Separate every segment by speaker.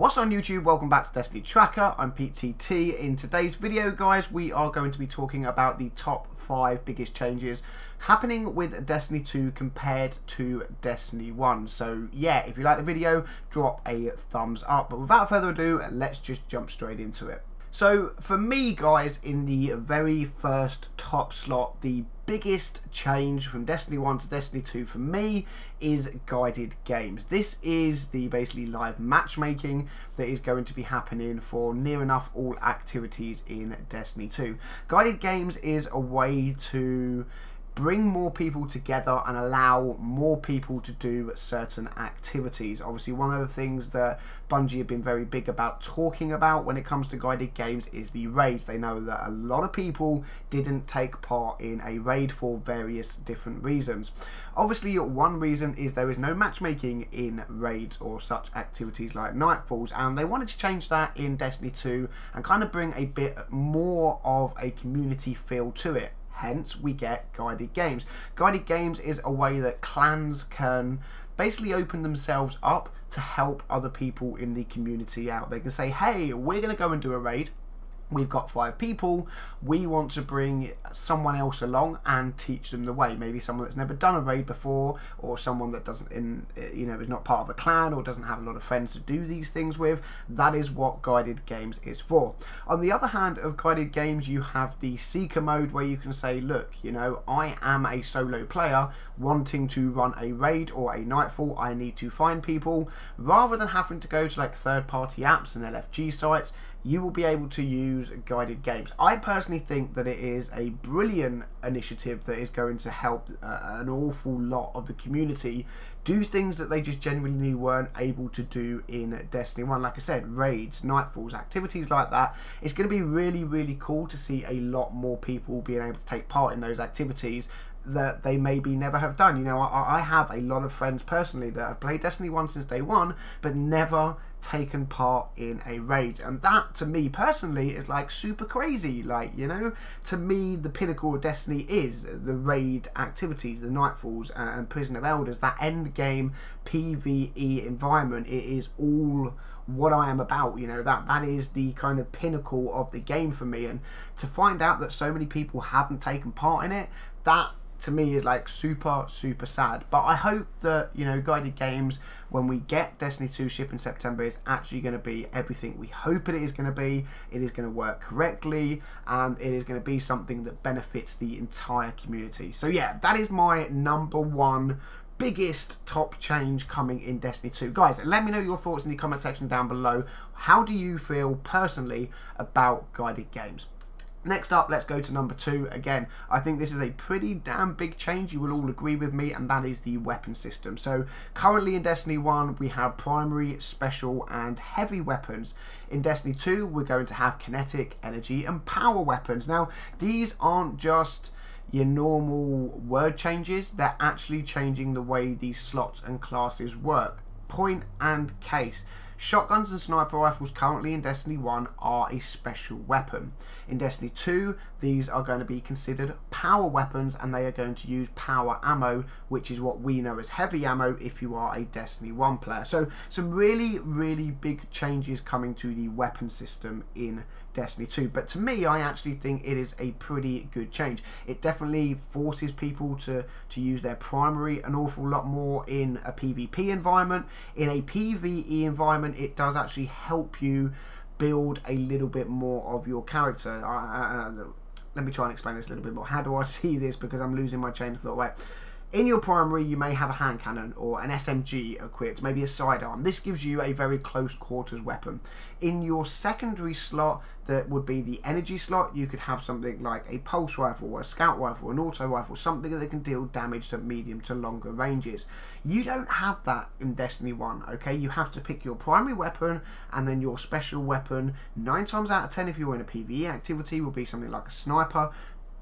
Speaker 1: What's on YouTube? Welcome back to Destiny Tracker. I'm Pete TT. In today's video, guys, we are going to be talking about the top 5 biggest changes happening with Destiny 2 compared to Destiny 1. So yeah, if you like the video, drop a thumbs up. But without further ado, let's just jump straight into it. So for me, guys, in the very first top slot, the biggest change from Destiny 1 to Destiny 2 for me is guided games. This is the basically live matchmaking that is going to be happening for near enough all activities in Destiny 2. Guided games is a way to bring more people together and allow more people to do certain activities. Obviously, one of the things that Bungie have been very big about talking about when it comes to guided games is the raids. They know that a lot of people didn't take part in a raid for various different reasons. Obviously, one reason is there is no matchmaking in raids or such activities like Nightfalls, and they wanted to change that in Destiny 2 and kind of bring a bit more of a community feel to it. Hence, we get guided games. Guided games is a way that clans can basically open themselves up to help other people in the community out. They can say, hey, we're going to go and do a raid. We've got 5 people. We want to bring someone else along and teach them the way. Maybe someone that's never done a raid before, or someone that doesn't, is not part of a clan or doesn't have a lot of friends to do these things with. That is what guided games is for. On the other hand of guided games, you have the seeker mode where you can say, look, I am a solo player wanting to run a raid or a nightfall. I need to find people. Rather than having to go to like third-party apps and LFG sites, you will be able to use guided games. I personally think that it is a brilliant initiative that is going to help an awful lot of the community do things that they just genuinely weren't able to do in Destiny 1. Like I said, raids, nightfalls, activities like that. It's going to be really, really cool to see a lot more people being able to take part in those activities that they maybe never have done. I have a lot of friends personally that have played Destiny 1 since day one, but never taken part in a raid, and that to me personally is like super crazy. To me, the pinnacle of Destiny is the raid activities, the nightfalls and Prison of Elders, that end game PvE environment. It is all what I am about. That is the kind of pinnacle of the game for me, and to find out that so many people haven't taken part in it, that to me is like super sad. But I hope that guided games, when we get Destiny 2 ship in September, is actually going to be everything we hope it is going to be. It is going to work correctly, and it is going to be something that benefits the entire community. So yeah, that is my #1 biggest top change coming in Destiny 2. Guys, let me know your thoughts in the comment section down below. How do you feel personally about guided games? Next up, let's go to #2. Again, I think this is a pretty damn big change. You will all agree with me, and that is the weapon system. So currently in Destiny 1, we have primary, special, and heavy weapons. In Destiny 2, we're going to have kinetic, energy, and power weapons. Now, these aren't just your normal word changes. They're actually changing the way these slots and classes work. Point and case. Shotguns and sniper rifles currently in Destiny 1 are a special weapon. In Destiny 2, these are going to be considered power weapons, and they are going to use power ammo, which is what we know as heavy ammo if you are a Destiny 1 player. So some really, really big changes coming to the weapon system in Destiny 2. But to me, I actually think it is a pretty good change. It definitely forces people to use their primary an awful lot more in a PvP environment. In a PvE environment, it does actually help you build a little bit more of your character. Let me try and explain this a little bit more. How do I see this? Because I'm losing my chain of thought. Wait. In your primary, you may have a hand cannon or an SMG equipped, maybe a sidearm. This gives you a very close quarters weapon. In your secondary slot, that would be the energy slot, you could have something like a pulse rifle, or a scout rifle, an auto rifle, something that can deal damage to medium to longer ranges. You don't have that in Destiny 1, okay? You have to pick your primary weapon, and then your special weapon, 9 times out of 10 if you're in a PvE activity, will be something like a sniper.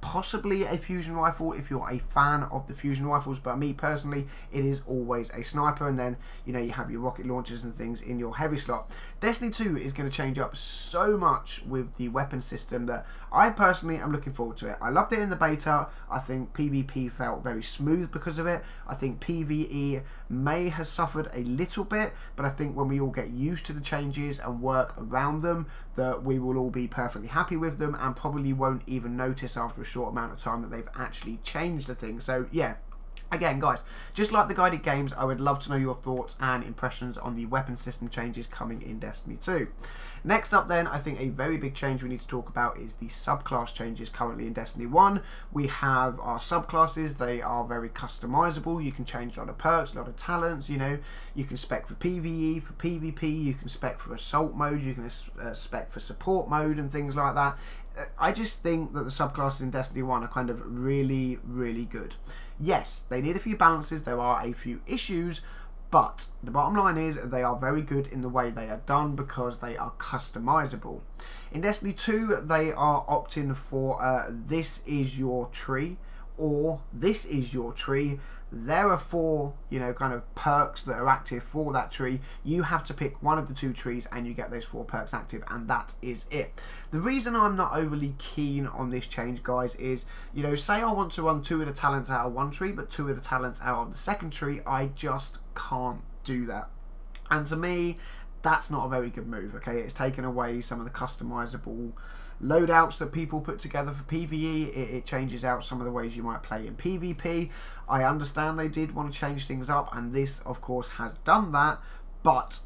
Speaker 1: possibly a fusion rifle if you're a fan of the fusion rifles, but me personally, it is always a sniper, and then you have your rocket launchers and things in your heavy slot. Destiny 2 is going to change up so much with the weapon system that I personally am looking forward to it. I loved it in the beta. I think PvP felt very smooth because of it. I think PvE may have suffered a little bit, but I think when we all get used to the changes and work around them, that we will all be perfectly happy with them and probably won't even notice after a short amount of time that they've actually changed the thing. So yeah, again guys, just like the guided games, I would love to know your thoughts and impressions on the weapon system changes coming in Destiny 2. Next up then, I think a very big change we need to talk about is the subclass changes currently in Destiny 1. We have our subclasses. They are very customizable. You can change a lot of perks, a lot of talents, you can spec for PvE, for PvP, you can spec for assault mode, you can spec for support mode and things like that. I just think that the subclasses in Destiny 1 are kind of really, really good. Yes, they need a few balances, there are a few issues, but the bottom line is they are very good in the way they are done because they are customizable. In Destiny 2, they are opting for this is your tree or this is your tree. There are 4, kind of perks that are active for that tree. You have to pick one of the 2 trees and you get those 4 perks active, and that is it. The reason I'm not overly keen on this change, guys, is, say I want to run 2 of the talents out of one tree, but 2 of the talents out of the second tree, I just can't do that. And to me, that's not a very good move, okay? It's taken away some of the customizable loadouts that people put together for PvE. It changes out some of the ways you might play in PvP. I understand they did want to change things up, and this of course has done that, but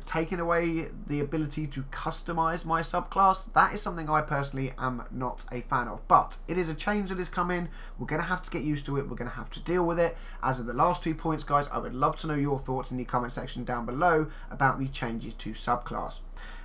Speaker 1: taking away the ability to customize my subclass, that is something I personally am not a fan of. But it is a change that is coming. We're going to have to get used to it. We're going to have to deal with it. As of the last 2 points, guys, I would love to know your thoughts in the comment section down below about the changes to subclass.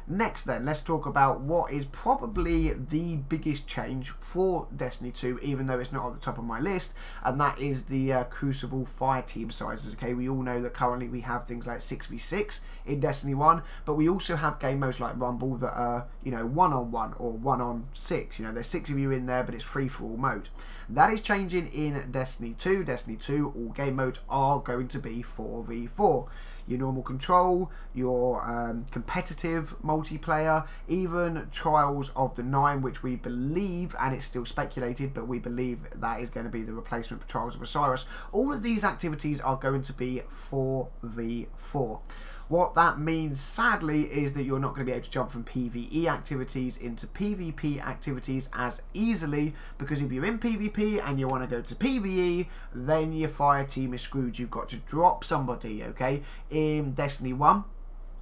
Speaker 1: Next then, let's talk about what is probably the biggest change for Destiny 2, even though it's not at the top of my list, and that is the Crucible fire team sizes. Okay, we all know that currently we have things like 6v6 in Destiny 1, but we also have game modes like Rumble that are, 1-on-1 or 1-on-6. There's 6 of you in there, but it's free-for-all mode. That is changing in Destiny 2. Destiny 2, all game modes are going to be 4v4. Your normal control, your competitive multiplayer, even Trials of the 9, which we believe, and it's still speculated, but we believe that is going to be the replacement for Trials of Osiris. All of these activities are going to be 4v4. What that means, sadly, is that you're not going to be able to jump from PvE activities into PvP activities as easily, because if you're in PvP and you want to go to PvE, then your fire team is screwed. You've got to drop somebody, okay? In Destiny 1,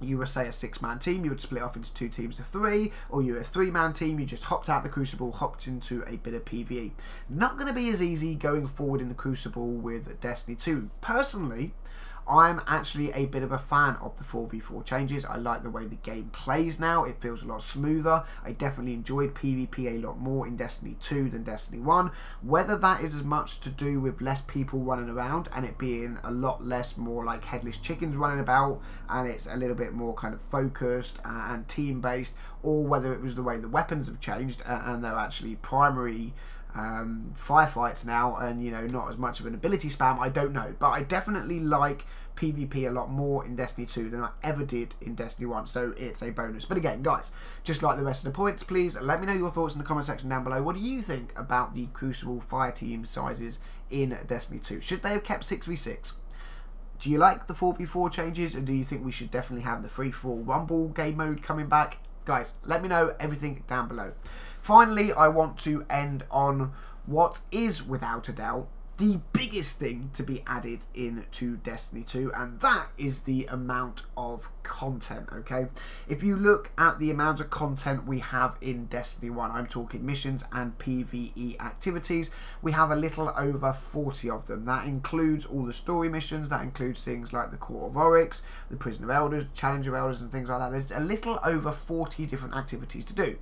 Speaker 1: you were, say, a 6-man team, you would split off into 2 teams of 3, or you were a 3-man team, you just hopped out the Crucible, hopped into a bit of PvE. Not going to be as easy going forward in the Crucible with Destiny 2. Personally, I'm actually a bit of a fan of the 4v4 changes. I like the way the game plays now. It feels a lot smoother. I definitely enjoyed PvP a lot more in Destiny 2 than Destiny 1. Whether that is as much to do with less people running around and it being a lot less more like headless chickens running about, and it's a little bit more kind of focused and team based, or whether it was the way the weapons have changed and they're actually primary firefights now, and not as much of an ability spam, I don't know. But I definitely like PvP a lot more in Destiny 2 than I ever did in Destiny 1, so it's a bonus. But again, guys, just like the rest of the points, please let me know your thoughts in the comment section down below. What do you think about the Crucible fire team sizes in Destiny 2? Should they have kept 6v6? Do you like the 4v4 changes, or do you think we should definitely have the free-for-all Rumble game mode coming back? Guys, let me know everything down below. Finally, I want to end on what is, without a doubt, the biggest thing to be added into Destiny 2, and that is the amount of content, okay? If you look at the amount of content we have in Destiny 1, I'm talking missions and PvE activities, we have a little over 40 of them. That includes all the story missions, that includes things like the Court of Oryx, the Prison of Elders, Challenge of Elders and things like that. There's a little over 40 different activities to do.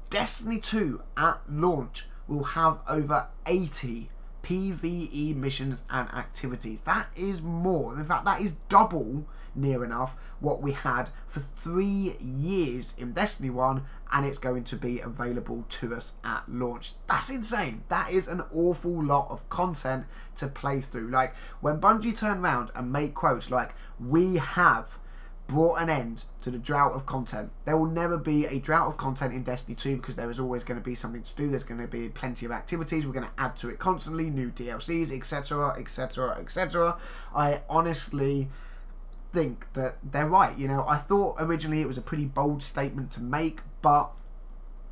Speaker 1: Destiny 2 at launch will have over 80 PvE missions and activities. That is more. In fact, that is double, near enough, what we had for 3 years in Destiny 1, and it's going to be available to us at launch. That's insane. That is an awful lot of content to play through. Like, when Bungie turn around and make quotes like, "We have brought an end to the drought of content." There will never be a drought of content in Destiny 2 because there is always going to be something to do. There's going to be plenty of activities. We're going to add to it constantly, new DLCs, etc, etc, etc. I honestly think that they're right. You know, I thought originally it was a pretty bold statement to make, but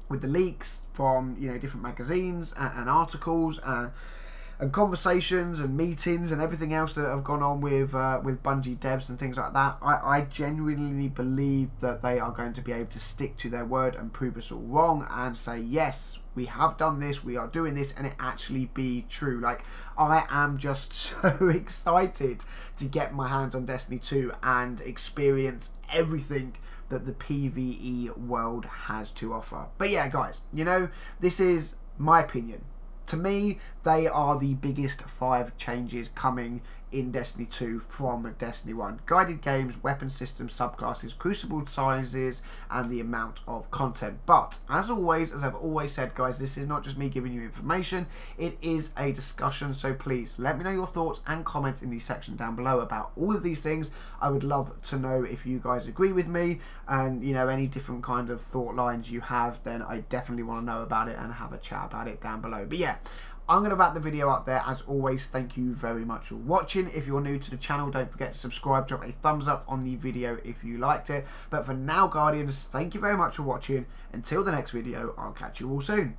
Speaker 1: with the leaks from, you know, different magazines and articles and conversations and meetings and everything else that have gone on with Bungie devs and things like that, I genuinely believe that they are going to be able to stick to their word and prove us all wrong and say, yes, we have done this, we are doing this, and it actually be true. Like, I am just so excited to get my hands on Destiny 2 and experience everything that the PvE world has to offer. But yeah, guys, you know, this is my opinion. To me, they are the biggest 5 changes coming in Destiny 2 from Destiny 1. Guided games, weapon systems, subclasses, crucible sizes, and the amount of content. But, as always, as I've always said, guys, this is not just me giving you information, it is a discussion, so please let me know your thoughts and comments in the section down below about all of these things. I would love to know if you guys agree with me, and, you know, any different kind of thought lines you have, then I definitely want to know about it and have a chat about it down below. But yeah, I'm going to wrap the video up there. As always, thank you very much for watching. If you're new to the channel, don't forget to subscribe, drop a thumbs up on the video if you liked it. But for now, Guardians, thank you very much for watching. Until the next video, I'll catch you all soon.